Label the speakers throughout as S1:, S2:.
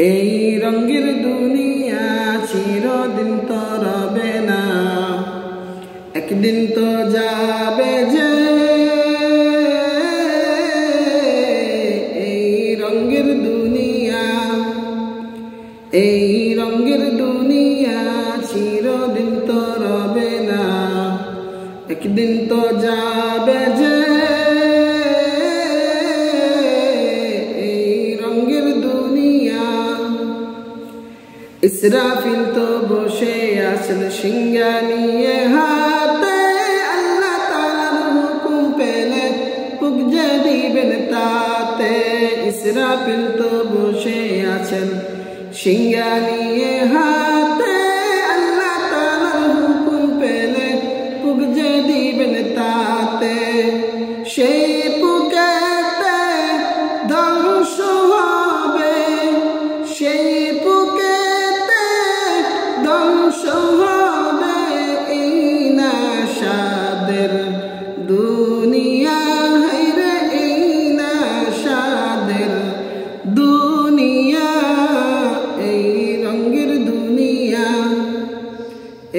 S1: এই রঙের দুনিয়া চিরদিন তো রবে না, একদিন তো যাবে যে। এই রঙের দুনিয়া, এই রঙের দুনিয়া চিরদিন তো রবে না, একদিন তো যাবে যে। ইসরাফিল তো বসে আছেন সিংহা নিয়ে হাতে, আল্লাহ তাআলার হুকুম পেলে ফুঁক যে দিবেন তাতে। ইসরাফিল তো বসে আছেন সিংহা নিয়ে হাতে, আল্লাহ তাআলার হুকুম পেলে ফুঁক যে দিবেন তাতে। সেই ফুঁকেতে ধ্বংস হবে, সেই ধ্বংস হবে এই নাশাদের দুনিয়া, হায়রে এই নাশাদের দুনিয়া। এই রঙের দুনিয়া,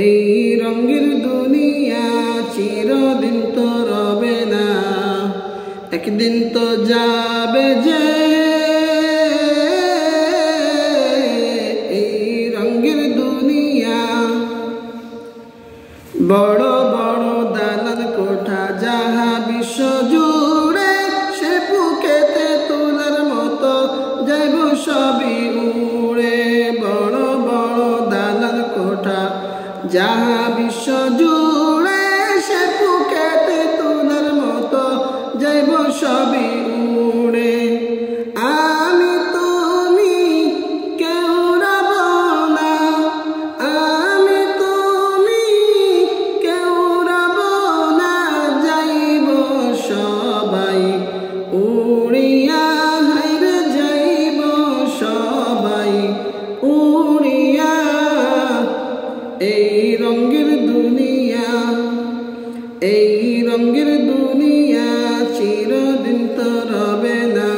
S1: এই রঙের দুনিয়া চিরদিন তো রবে না, একদিন তো যাবে যে। বড় বড় দালান কোঠা যাহা বিশ্ব জুড়ে, সে বুকেতে তুলার মতো যাইব সবই উড়ে। বড় বড় দালান কোঠা যাহা বিশ্ব জুড়ে, সে বুকেতে তুলার মতো যাইব সবই উড়ে। আমি তুমি কেউ রব না, আমি তুমি কেউ রব না, যাইব সবাই উড়িয়া, হায়রে যাইব সবাই উড়িয়া। এই রঙের দুনিয়া, এই রঙের দুনিয়া চিরদিন তো রবে না,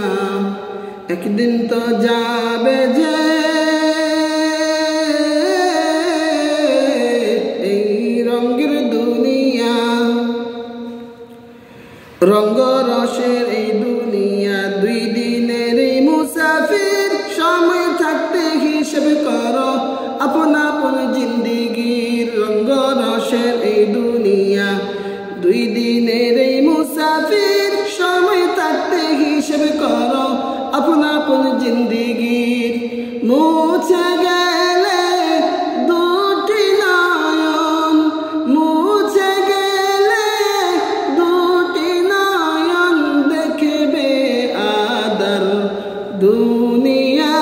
S1: একদিন তো যাবে যে। এই রঙের দুনিয়া, রঙ্গ রসের এই দুনিয়া দুই দিনের এই মুসাফির। সময় থাকতে হিসেব করো আপন আপন জিন্দিগির। রঙ্গ রসের এই দুনিয়া দুই দিনের এই মুসাফির। সময় থাকতে হিসেব করো আপন আপন জিন্দিগির। মুছে গেলে দুটি নয়ন, মুছে গেলে দুটি নয়ন, দেখবে আদার দুনিয়া।